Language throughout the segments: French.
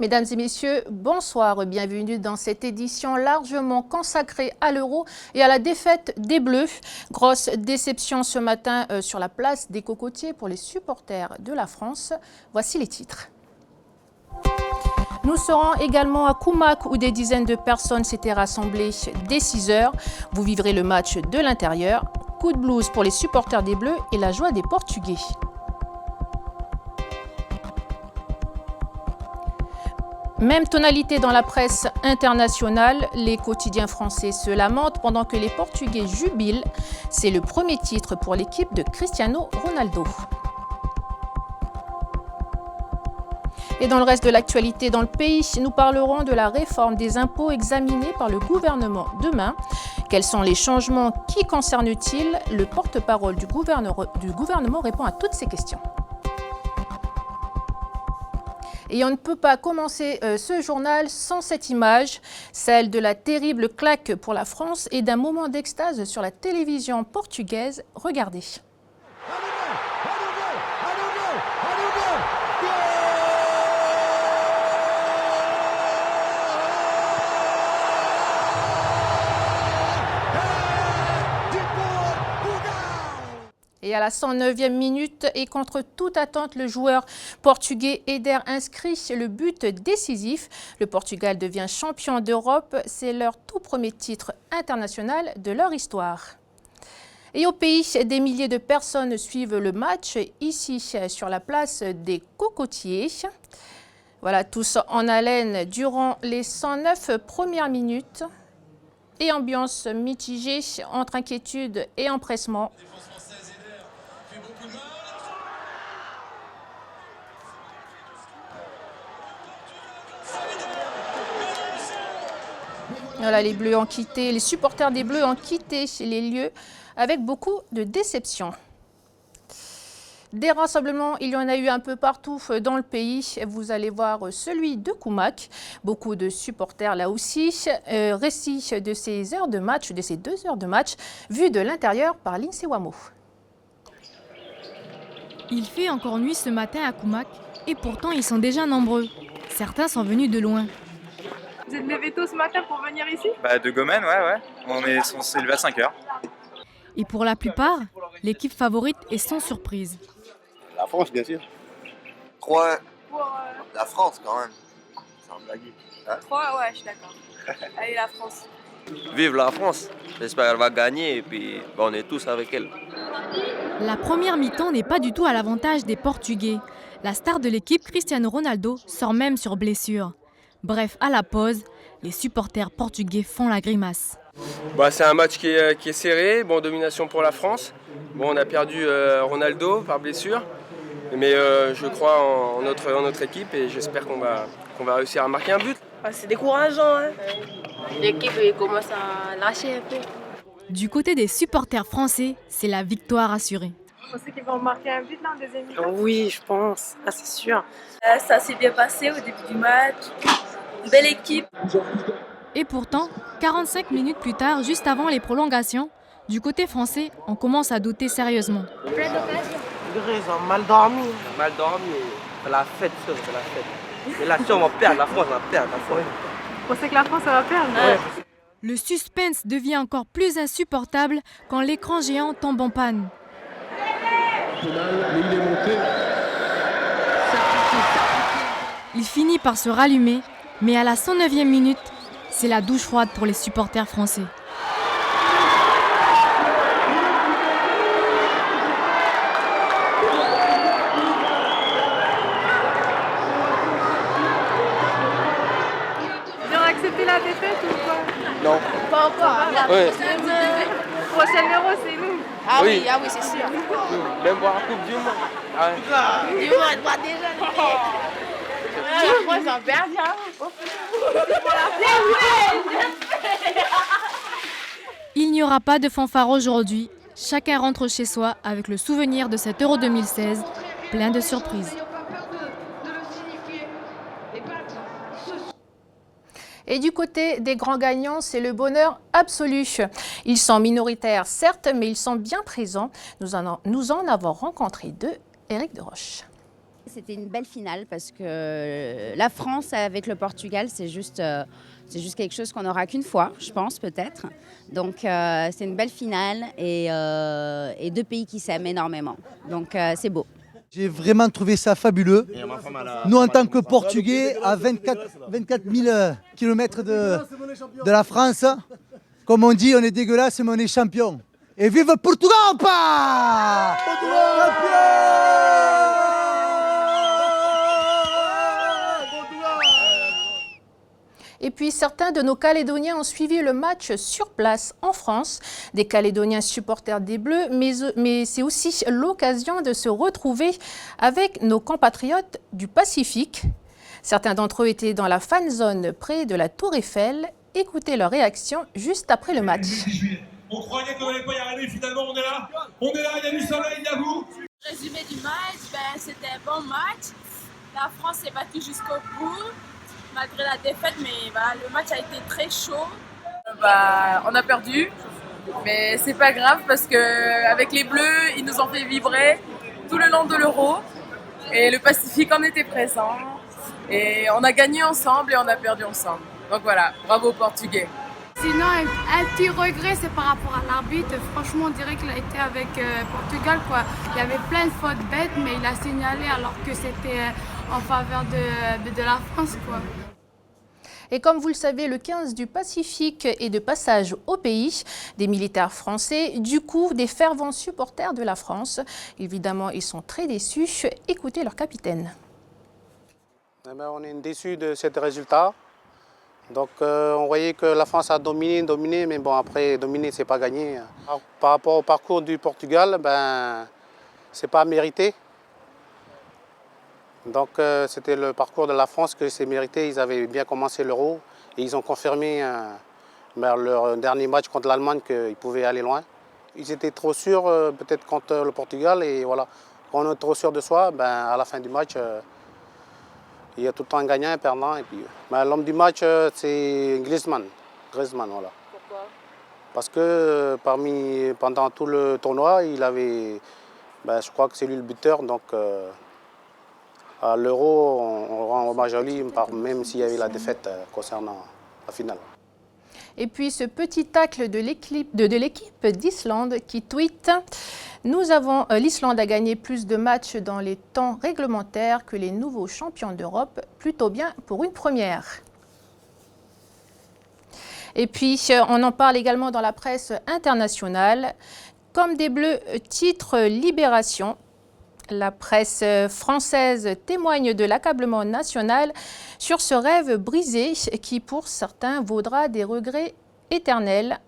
Mesdames et messieurs, bonsoir. Bienvenue dans cette édition largement consacrée à l'Euro et à la défaite des Bleus. Grosse déception ce matin sur la place des Cocotiers pour les supporters de la France. Voici les titres. Nous serons également à Koumak où des dizaines de personnes s'étaient rassemblées dès 6 heures. Vous vivrez le match de l'intérieur. Coup de blues pour les supporters des Bleus et la joie des Portugais. Même tonalité dans la presse internationale, les quotidiens français se lamentent pendant que les Portugais jubilent. C'est le premier titre pour l'équipe de Cristiano Ronaldo. Et dans le reste de l'actualité dans le pays, nous parlerons de la réforme des impôts examinée par le gouvernement demain. Quels sont les changements? Qui concernent-ils? Le porte-parole du gouvernement répond à toutes ces questions. Et on ne peut pas commencer ce journal sans cette image, celle de la terrible claque pour la France et d'un moment d'extase sur la télévision portugaise. Regardez. Et à la 109e minute, et contre toute attente, le joueur portugais Éder inscrit le but décisif. Le Portugal devient champion d'Europe. C'est leur tout premier titre international de leur histoire. Et au pays, des milliers de personnes suivent le match ici sur la place des Cocotiers. Voilà, tous en haleine durant les 109 premières minutes. Et ambiance mitigée entre inquiétude et empressement. Voilà, les Bleus ont quitté, les supporters des Bleus ont quitté les lieux avec beaucoup de déception. Des rassemblements, il y en a eu un peu partout dans le pays. Vous allez voir celui de Koumak. Beaucoup de supporters là aussi. Récit de ces heures de match, de ces 2 heures de match, vues de l'intérieur par Lindsay Wamo. Il fait encore nuit ce matin à Koumak et pourtant ils sont déjà nombreux. Certains sont venus de loin. Vous êtes levé tôt ce matin pour venir ici? De Gomène, ouais. On s'est levé à 5 heures. Et pour la plupart, l'équipe favorite est sans surprise. La France, bien sûr. 3, la France quand même. C'est un blague. 3, ouais, je suis d'accord. Allez, la France. Vive la France. J'espère qu'elle va gagner et puis on est tous avec elle. La première mi-temps n'est pas du tout à l'avantage des Portugais. La star de l'équipe, Cristiano Ronaldo, sort même sur blessure. Bref, à la pause, les supporters portugais font la grimace. C'est un match qui est serré, domination pour la France. On a perdu Ronaldo par blessure, mais je crois en notre équipe et j'espère qu'on va réussir à marquer un but. C'est décourageant, hein. L'équipe commence à lâcher un peu. Du côté des supporters français, c'est la victoire assurée. Vous pensez qu'ils vont marquer un but là en deuxième mi-temps? Oui, je pense, c'est sûr. Ça s'est bien passé au début du match. Belle équipe. Et pourtant, 45 minutes plus tard, juste avant les prolongations, du côté français, on commence à douter sérieusement. Ils ont mal dormi. C'est la fête, c'est la fête. Mais là, si on va perdre, la France va perdre. Vous pensez que la France va perdre? Ouais. Le suspense devient encore plus insupportable quand l'écran géant tombe en panne. Il finit par se rallumer, mais à la 109e minute, c'est la douche froide pour les supporters français. Ils ont accepté la défaite ou quoi? Non. Pas encore. Ouais. Prochaine Euro, c'est nous. Oui, c'est sûr. même voir la Coupe du Monde. Du monde, elle voit déjà les France en perd bien. Il n'y aura pas de fanfare aujourd'hui. Chacun rentre chez soi avec le souvenir de cet Euro 2016, plein de surprises. Et du côté des grands gagnants, c'est le bonheur absolu. Ils sont minoritaires, certes, mais ils sont bien présents. Nous en avons rencontré deux. Éric Deroche. C'était une belle finale parce que la France avec le Portugal, c'est juste quelque chose qu'on n'aura qu'une fois, je pense, peut-être. Donc, c'est une belle finale et deux pays qui s'aiment énormément. Donc, c'est beau. J'ai vraiment trouvé ça fabuleux. Nous, en tant que Portugais, à 24 000 km de la France, comme on dit, on est dégueulasse, mais on est champion. Et vive Portugal, pas Et puis certains de nos Calédoniens ont suivi le match sur place en France. Des Calédoniens supporters des Bleus, mais c'est aussi l'occasion de se retrouver avec nos compatriotes du Pacifique. Certains d'entre eux étaient dans la fan zone près de la Tour Eiffel. Écoutez leur réaction juste après le match. On croyait qu'on n'allait pas y arriver, finalement on est là. On est là, il y a du soleil, il y a vous. Résumé du match, c'était un bon match. La France s'est battue jusqu'au bout, malgré la défaite, mais le match a été très chaud. On a perdu, mais c'est pas grave parce qu'avec les Bleus, ils nous ont fait vibrer tout le long de l'Euro. Et le Pacifique en était présent. Et on a gagné ensemble et on a perdu ensemble. Donc voilà, bravo aux Portugais. Sinon, un petit regret, c'est par rapport à l'arbitre. Franchement, on dirait qu'il a été avec Portugal, quoi. Il y avait plein de fautes bêtes, mais il a signalé alors que c'était en faveur de la France, quoi. Et comme vous le savez, le 15 du Pacifique est de passage au pays. Des militaires français, du coup, des fervents supporters de la France. Évidemment, ils sont très déçus. Écoutez leur capitaine. On est déçus de ce résultat. Donc on voyait que la France a dominé, mais bon après dominer c'est pas gagné. Alors, par rapport au parcours du Portugal, c'est pas mérité. Donc c'était le parcours de la France que c'est mérité. Ils avaient bien commencé l'Euro et ils ont confirmé leur dernier match contre l'Allemagne qu'ils pouvaient aller loin. Ils étaient trop sûrs peut-être contre le Portugal et voilà. Quand on est trop sûr de soi, à la fin du match. Il y a tout le temps un gagnant et un perdant. Et puis, l'homme du match, c'est Griezmann. Voilà. Pourquoi? Parce que pendant tout le tournoi, il avait, je crois que c'est lui le buteur. Donc à l'Euro, on rend hommage à lui, même s'il y avait la défaite concernant la finale. Et puis ce petit tacle de l'équipe d'Islande qui tweet « L'Islande a gagné plus de matchs dans les temps réglementaires que les nouveaux champions d'Europe, plutôt bien pour une première ». Et puis on en parle également dans la presse internationale. Comme des Bleus, titre Libération. La presse française témoigne de l'accablement national sur ce rêve brisé qui, pour certains, vaudra des regrets éternels.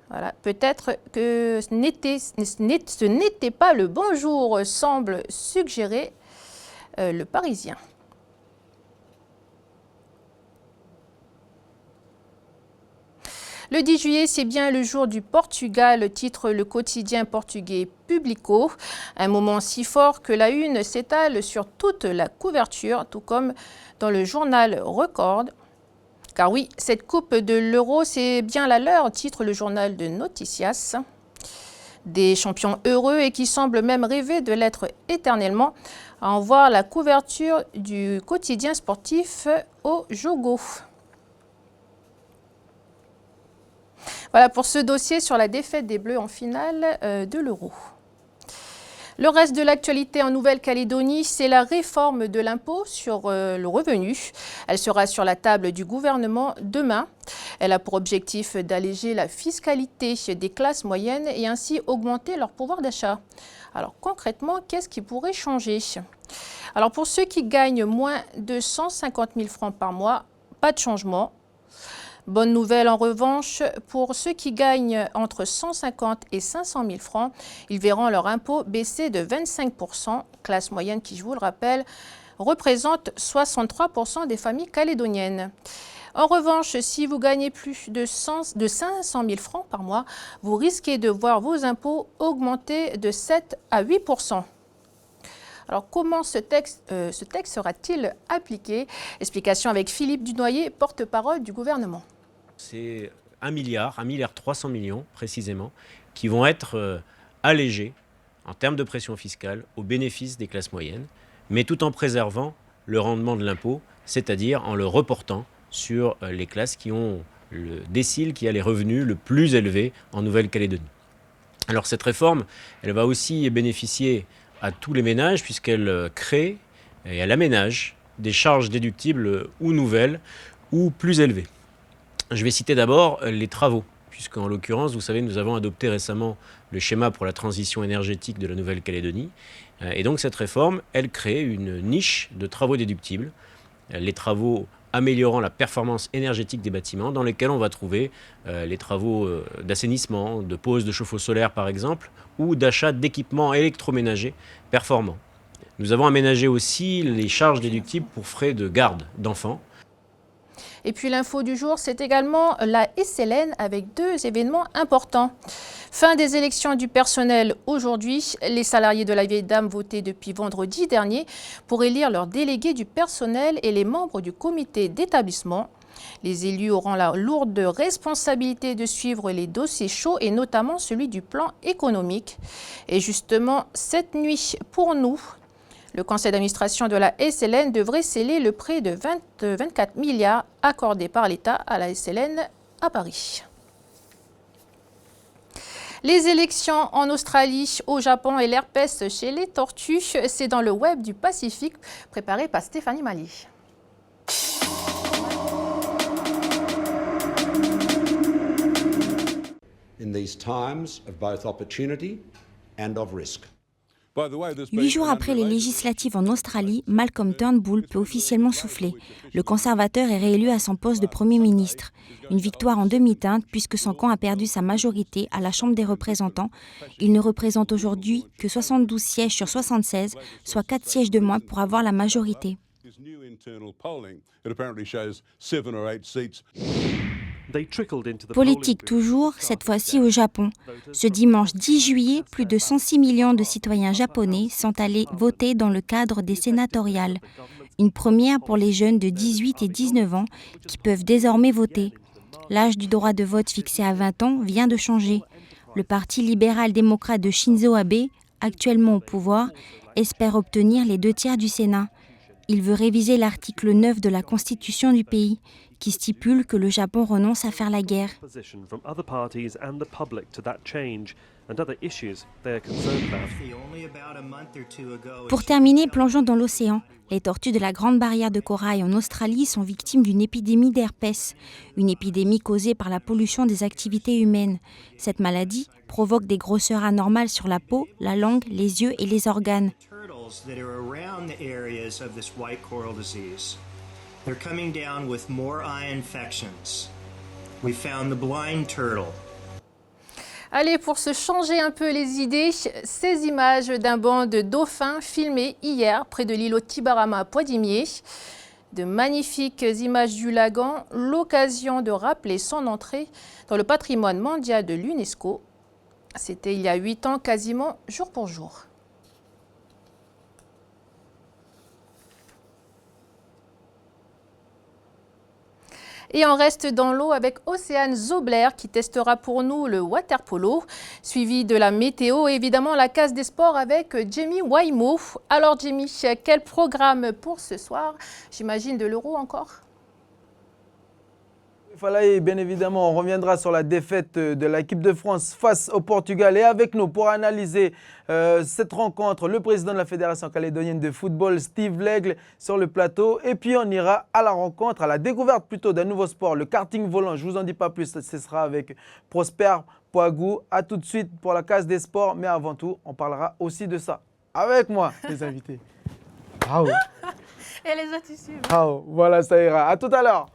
Voilà, peut-être que ce n'était pas le bon jour, semble suggérer le Parisien. Le 10 juillet, c'est bien le jour du Portugal, titre le quotidien portugais Publico. Un moment si fort que la une s'étale sur toute la couverture, tout comme dans le journal Record. Car oui, cette coupe de l'Euro, c'est bien la leur, titre le journal de Noticias. Des champions heureux et qui semblent même rêver de l'être éternellement, à en voir la couverture du quotidien sportif au Jogo. Voilà pour ce dossier sur la défaite des Bleus en finale de l'Euro. Le reste de l'actualité en Nouvelle-Calédonie, c'est la réforme de l'impôt sur le revenu. Elle sera sur la table du gouvernement demain. Elle a pour objectif d'alléger la fiscalité des classes moyennes et ainsi augmenter leur pouvoir d'achat. Alors concrètement, qu'est-ce qui pourrait changer? Alors pour ceux qui gagnent moins de 150 000 francs par mois, pas de changement. Bonne nouvelle en revanche, pour ceux qui gagnent entre 150 et 500 000 francs, ils verront leur impôt baisser de 25%, classe moyenne qui, je vous le rappelle, représente 63% des familles calédoniennes. En revanche, si vous gagnez plus de 500 000 francs par mois, vous risquez de voir vos impôts augmenter de 7 à 8%. Alors comment ce texte sera-t-il appliqué? Explication avec Philippe Dunoyer, porte-parole du gouvernement. C'est 1 milliard 300 millions précisément, qui vont être allégés en termes de pression fiscale au bénéfice des classes moyennes, mais tout en préservant le rendement de l'impôt, c'est-à-dire en le reportant sur les classes qui ont le décile qui a les revenus le plus élevés en Nouvelle-Calédonie. Alors cette réforme, elle va aussi bénéficier à tous les ménages puisqu'elle crée et elle aménage des charges déductibles ou nouvelles ou plus élevées. Je vais citer d'abord les travaux, puisqu'en l'occurrence, vous savez, nous avons adopté récemment le schéma pour la transition énergétique de la Nouvelle-Calédonie. Et donc cette réforme, elle crée une niche de travaux déductibles, les travaux améliorant la performance énergétique des bâtiments, dans lesquels on va trouver les travaux d'assainissement, de pose de chauffe-eau solaire par exemple, ou d'achat d'équipements électroménagers performants. Nous avons aménagé aussi les charges déductibles pour frais de garde d'enfants. Et puis l'info du jour, c'est également la SLN avec 2 événements importants. Fin des élections du personnel aujourd'hui. Les salariés de la Vieille Dame votaient depuis vendredi dernier pour élire leurs délégués du personnel et les membres du comité d'établissement. Les élus auront la lourde responsabilité de suivre les dossiers chauds et notamment celui du plan économique. Et justement, cette nuit, pour nous, le conseil d'administration de la SLN devrait sceller le prêt de 24 milliards accordé par l'État à la SLN à Paris. Les élections en Australie, au Japon et l'herpès chez les tortues, c'est dans le web du Pacifique, préparé par Stéphanie Mali. In these times of both opportunity and of risk. 8 jours après les législatives en Australie, Malcolm Turnbull peut officiellement souffler. Le conservateur est réélu à son poste de Premier ministre. Une victoire en demi-teinte puisque son camp a perdu sa majorité à la Chambre des représentants. Il ne représente aujourd'hui que 72 sièges sur 76, soit 4 sièges de moins pour avoir la majorité. Politique toujours, cette fois-ci au Japon. Ce dimanche 10 juillet, plus de 106 millions de citoyens japonais sont allés voter dans le cadre des sénatoriales. Une première pour les jeunes de 18 et 19 ans qui peuvent désormais voter. L'âge du droit de vote fixé à 20 ans vient de changer. Le parti libéral-démocrate de Shinzo Abe, actuellement au pouvoir, espère obtenir les 2 tiers du Sénat. Il veut réviser l'article 9 de la Constitution du pays, qui stipule que le Japon renonce à faire la guerre. Pour terminer, plongeons dans l'océan. Les tortues de la Grande Barrière de Corail en Australie sont victimes d'une épidémie d'herpès, une épidémie causée par la pollution des activités humaines. Cette maladie provoque des grosseurs anormales sur la peau, la langue, les yeux et les organes. That are around the areas of this white coral disease. They're coming down with more eye infections. We found the blind turtle. Allez, pour se changer un peu les idées, ces images d'un banc de dauphins filmés hier près de l'îlot Tibarama à Poidimier. De magnifiques images du lagon, l'occasion de rappeler son entrée dans le patrimoine mondial de l'UNESCO. C'était il y a 8 ans, quasiment jour pour jour. Et on reste dans l'eau avec Océane Zobler qui testera pour nous le waterpolo, suivi de la météo et évidemment la case des sports avec Jamie Waimo. Alors Jamie, quel programme pour ce soir? J'imagine de l'Euro encore? Falaye, bien évidemment, on reviendra sur la défaite de l'équipe de France face au Portugal. Et avec nous, pour analyser cette rencontre, le président de la Fédération calédonienne de football, Steve Lègle, sur le plateau. Et puis, on ira à la rencontre, à la découverte plutôt d'un nouveau sport, le karting volant. Je ne vous en dis pas plus, ce sera avec Prosper Poagou. A tout de suite pour la case des sports. Mais avant tout, on parlera aussi de ça. Avec moi, les invités. Bravo. Et les autres ici. Bravo. Voilà, ça ira. À tout à l'heure.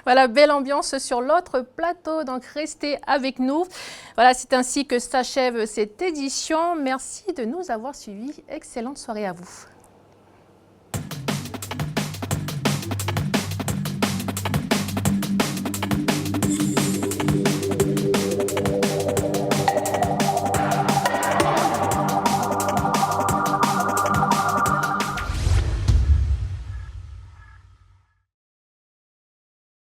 Voilà, belle ambiance sur l'autre plateau, donc restez avec nous. Voilà, c'est ainsi que s'achève cette édition. Merci de nous avoir suivis. Excellente soirée à vous.